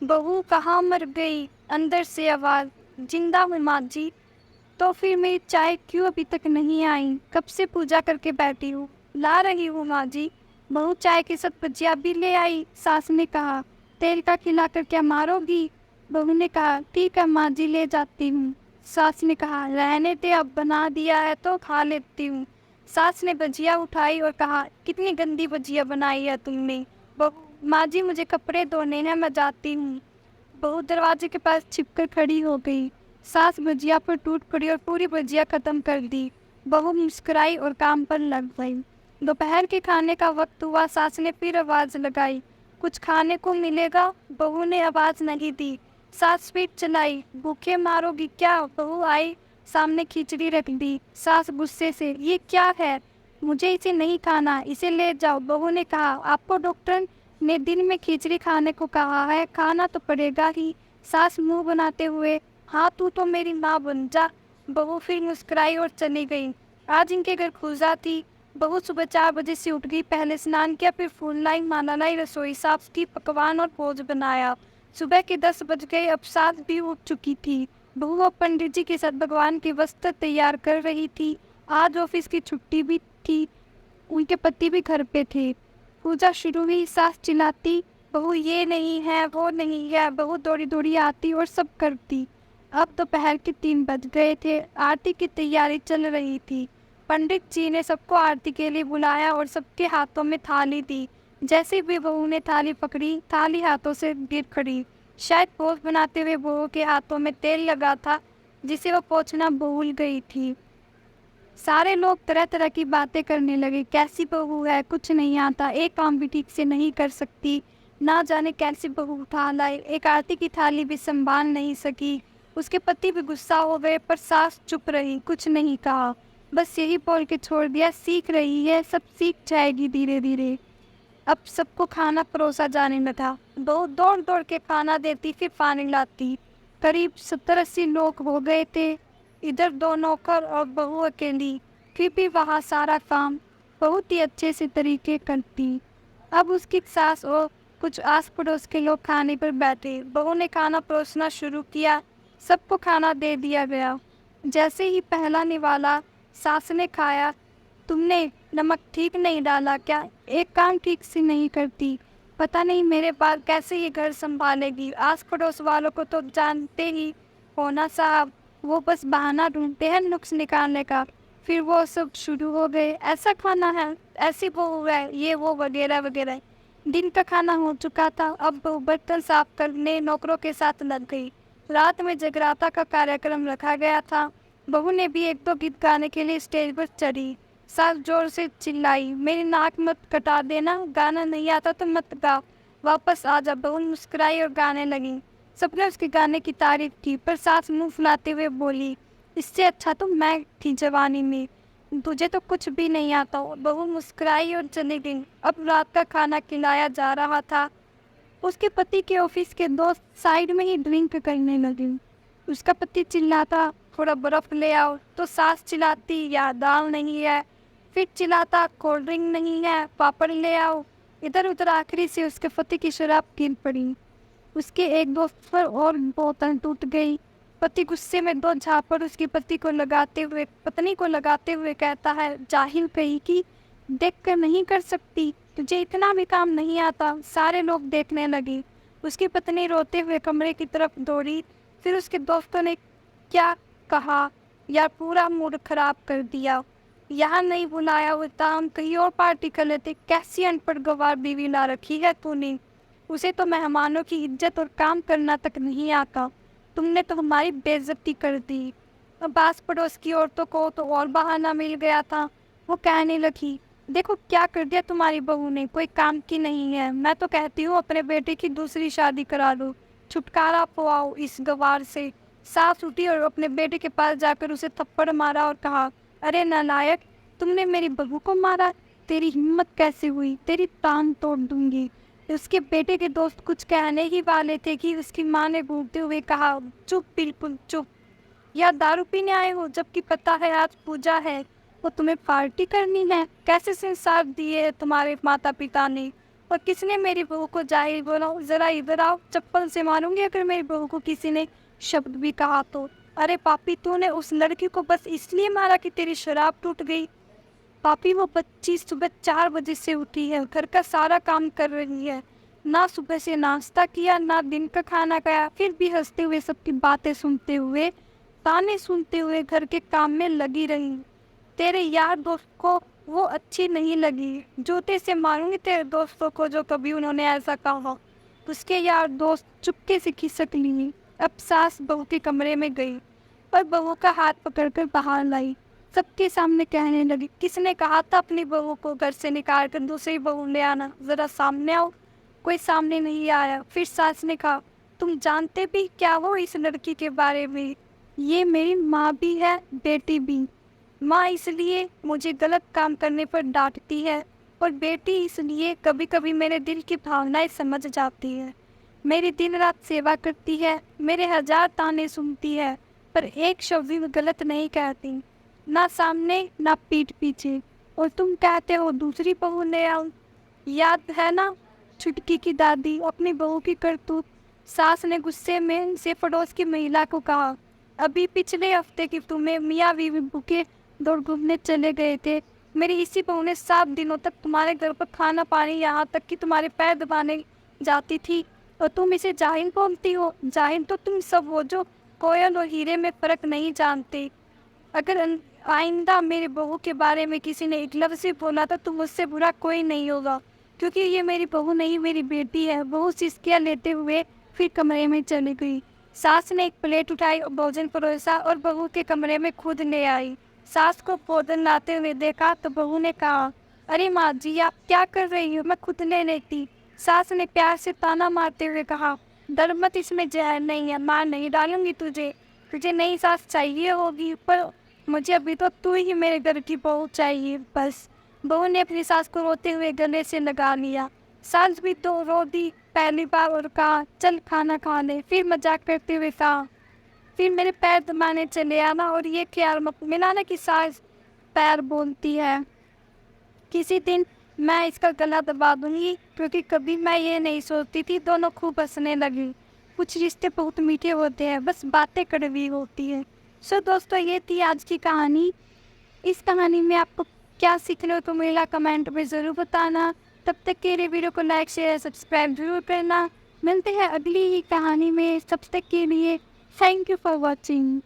बहू कहाँ मर गई? अंदर से आवाज, जिंदा हूँ माँ जी। तो फिर मेरी चाय क्यों अभी तक नहीं आई? कब से पूजा करके बैठी हूँ, ला रही हूँ माँ जी। बहू चाय के साथ भजिया भी ले आई। सास ने कहा, तेल का खिलाकर क्या मारोगी? बहू ने कहा, ठीक है माँ जी, ले जाती हूँ। सास ने कहा, रहने दे, अब बना दिया है तो खा लेती हूँ। सास ने भजिया उठाई और कहा, कितनी गंदी भजिया बनाई है तुमने। बहू, माँ जी मुझे कपड़े धोने हैं, मैं जाती हूँ। बहू दरवाजे के पास छिपकर खड़ी हो गई। सास भजिया पर टूट पड़ी और पूरी भजिया खत्म कर दी। बहू मुस्कुराई और काम पर लग गई। दोपहर के खाने का वक्त हुआ। सास ने फिर आवाज लगाई, कुछ खाने को मिलेगा? बहू ने आवाज नहीं दी। सास फिर चलाई, भूखे मारोगी क्या? बहू आई, सामने खिचड़ी रख दी। सास गुस्से से, ये क्या है? मुझे इसे नहीं खाना, इसे ले जाओ। बहू ने कहा, आपको डॉक्टर ने दिन में खिचड़ी खाने को कहा है, खाना तो पड़ेगा ही। सास मुंह बनाते हुए, हाँ तू तो मेरी माँ बन जा। बहू फिर मुस्कुराई और चली गई। आज इनके घर पूजा थी। बहू सुबह 4 बजे से उठ गई, पहले स्नान किया, फिर फूल लाई, माला लाई, रसोई साफ की, पकवान और भोज बनाया। सुबह के 10 बज गए, अब सास भी उठ चुकी थी। बहू अब पंडित जी के साथ भगवान के वस्त्र तैयार कर रही थी। आज ऑफिस की छुट्टी भी थी, उनके पति भी घर पे थे। पूजा शुरू हुई। सास चिल्लाती, बहू ये नहीं है, वो नहीं है। बहू दौड़ी दौड़ी आती और सब करती। अब दोपहर के 3 बज गए थे। आरती की तैयारी चल रही थी। पंडित जी ने सबको आरती के लिए बुलाया और सबके हाथों में थाली दी। जैसे भी बहू ने थाली पकड़ी, थाली हाथों से गिर खड़ी। शायद भोज बनाते हुए बहू के हाथों में तेल लगा था, जिसे वो पोंछना भूल गई थी। सारे लोग तरह तरह की बातें करने लगे। कैसी बहू है, कुछ नहीं आता, एक काम भी ठीक से नहीं कर सकती, ना जाने कैसी बहू उठा लाई, एक आरती की थाली भी संभाल नहीं सकी। उसके पति भी गुस्सा हो गए, पर सास चुप रही, कुछ नहीं कहा, बस यही बोल के छोड़ दिया, सीख रही है, सब सीख जाएगी धीरे धीरे। अब सबको खाना परोसा जाने लगा। बहू दौड़ दौड़ के खाना देती, फिर पानी लाती। करीब 70-80 लोग हो गए थे। इधर 2 नौकर और बहू अकेली, फिर भी वहाँ सारा काम बहुत ही अच्छे से तरीके करती। अब उसकी सास और कुछ आस पड़ोस के लोग खाने पर बैठे। बहू ने खाना परोसना शुरू किया। सबको खाना दे दिया गया। जैसे ही पहला निवाला सास ने खाया, तुमने नमक ठीक नहीं डाला क्या? एक काम ठीक से नहीं करती, पता नहीं मेरे बाद कैसे ये घर संभालेगी। आस पड़ोस वालों को तो जानते ही हो ना साहब, वो बस बहाना ढूंढते हैं नुक्स निकालने का। फिर वो सब शुरू हो गए, ऐसा खाना है, ऐसी बहू है, ये वो वगैरह वगैरह। दिन का खाना हो चुका था। अब बहू बर्तन साफ करने नौकरों के साथ लग गई। रात में जगराता का कार्यक्रम रखा गया था। बहू ने भी 1-2 गीत गाने के लिए स्टेज पर चढ़ी। सास जोर से चिल्लाई, मेरी नाक मत कटा देना, गाना नहीं आता तो मत गा, वापस आ जा। बहू मुस्कुराई और गाने लगी। सबने उसके गाने की तारीफ की, पर सास मुंह फुलाते हुए बोली, इससे अच्छा तो मैं थी जवानी में, तुझे तो कुछ भी नहीं आता। बहू मुस्कुराई और चली गई। अब रात का खाना खिलाया जा रहा था। उसके पति के ऑफिस के दोस्त साइड में ही ड्रिंक करने लगे। उसका पति चिल्लाता, थोड़ा बर्फ ले आओ, तो सास चिल्लाती, या दाल नहीं है। फिर चिल्लाता, कोल्ड ड्रिंक नहीं है, पापड़ ले आओ। इधर उधर आखिरी से उसके पति की शराब गिर पड़ी। उसके एक दोस्त पर और बोतल टूट गई। पति गुस्से में 2 झापड़ उसकी पत्नी को लगाते हुए कहता है, जाहिल कहीं की, देख कर नहीं कर सकती, तुझे इतना भी काम नहीं आता। सारे लोग देखने लगे। उसकी पत्नी रोते हुए कमरे की तरफ दौड़ी। फिर उसके दोस्तों ने क्या कहा, यार पूरा मूड खराब कर दिया, यहाँ नहीं बुलाया होता, हम कहीं और पार्टी कर लेते। कैसी अनपढ़ गंवार बीवी ला रखी है तूने, उसे तो मेहमानों की इज्जत और काम करना तक नहीं आता। तुमने तो हमारी बेइज्जती कर दी। अब आस पड़ोस की औरतों को तो और बहाना मिल गया था। वो कहने लगी, देखो क्या कर दिया तुम्हारी बहू ने, कोई काम की नहीं है। मैं तो कहती हूँ अपने बेटे की दूसरी शादी करा दो, छुटकारा पाओ इस गवार से। सास उठी और अपने बेटे के पास जाकर उसे थप्पड़ मारा और कहा, अरे नालायक, तुमने मेरी बहू को मारा, तेरी हिम्मत कैसे हुई, तेरी टांग तोड़ दूंगी। उसके बेटे के दोस्त कुछ कहने ही वाले थे कि उसकी माँ ने घूरते हुए कहा, चुप, बिल्कुल चुप। या दारू पीने आए हो, जबकि पता है आज पूजा है, वो तुम्हें पार्टी करनी है? कैसे संस्कार दिए तुम्हारे माता पिता ने? और किसने मेरी बहू को जाहिल बोला, जरा इधर आओ, चप्पल से मारूंगी अगर मेरी बहू को किसी ने शब्द भी कहा तो। अरे पापी, तूने उस लड़की को बस इसलिए मारा कि तेरी शराब टूट गई। पापी, वो बच्ची सुबह 4 बजे से उठी है, घर का सारा काम कर रही है, ना सुबह से नाश्ता किया ना दिन का खाना खाया, फिर भी हंसते हुए सबकी बातें सुनते हुए ताने सुनते हुए घर के काम में लगी रही। तेरे यार दोस्त को वो अच्छी नहीं लगी, जूते से मारूंगी तेरे दोस्तों को जो कभी उन्होंने ऐसा कहा। उसके यार दोस्त चुपके से खिसक ली। अब सास बहू के कमरे में गई और बहू का हाथ पकड़कर बाहर लाई। सबके सामने कहने लगी, किसने कहा था अपनी बहू को घर से निकाल कर दूसरी बहू ले आना, जरा सामने आओ। कोई सामने नहीं आया। फिर सास ने कहा, तुम जानते भी क्या हो इस लड़की के बारे में? ये मेरी माँ भी है, बेटी भी। माँ इसलिए मुझे गलत काम करने पर डांटती है और बेटी इसलिए कभी कभी मेरे दिल की भावनाएं समझ जाती है। मेरी दिन रात सेवा करती है, मेरे 1000 ताने सुनती है, पर एक शब्द भी गलत नहीं कहती, ना सामने ना पीठ पीछे। और तुम कहते हो दूसरी बहू ले आओ। याद है ना छुटकी की दादी, अपनी बहू की करतूत। सास ने गुस्से में से पड़ोस की महिला को कहा, अभी पिछले हफ्ते की तुम्हें मियाँ बीवी भूखे दौड़ घूमने चले गए थे, मेरी इसी बहू ने 7 दिनों तक तुम्हारे घर पर खाना पानी, यहाँ तक कि तुम्हारे पैर दबाने जाती थी, और तुम इसे जाहिल बोलती हो। जाहिल तो तुम सब हो जो कोयल और हीरे में फर्क नहीं जानते। अगर आइंदा मेरी बहू के बारे में किसी ने एक लफ्ज़ भी बोला था तो मुझसे बुरा कोई नहीं होगा, क्योंकि ये मेरी बहू नहीं मेरी बेटी है। बहू सिसकियाँ लेते हुए फिर कमरे में चली गई। सास ने एक प्लेट उठाई और भोजन परोसा और बहू के कमरे में खुद ले आई। सास को भोजन लाते हुए देखा तो बहू ने कहा, अरे माँ जी आप क्या कर रही हो, मैं खुद ले लेती। सास ने प्यार से ताना मारते हुए कहा, डर मत, इसमें जहर नहीं है, मार नहीं डालूंगी तुझे। तुझे नई सास चाहिए होगी, पर मुझे अभी तो तू ही मेरे घर की बहू चाहिए बस। बहू ने अपनी सास को रोते हुए गले से लगा लिया। सास भी तो रो दी पहली बार और कहा, चल खाना खा ले। फिर मजाक करते हुए कहा, फिर मेरे पैर दबाने चले आना और ये ख्याल मत मिलाना कि सास पैर बोलती है। किसी दिन मैं इसका गला दबा दूंगी, क्योंकि कभी मैं ये नहीं सोचती थी। दोनों खूब हंसने लगी। कुछ रिश्ते बहुत मीठे होते हैं, बस बातें कड़वी होती है। सो दोस्तों, ये थी आज की कहानी। इस कहानी में आपको क्या सीखने को मिला कमेंट में ज़रूर बताना। तब तक के लिए वीडियो को लाइक शेयर सब्सक्राइब जरूर करना। मिलते हैं अगली ही कहानी में। तब तक के लिए थैंक यू फॉर वॉचिंग।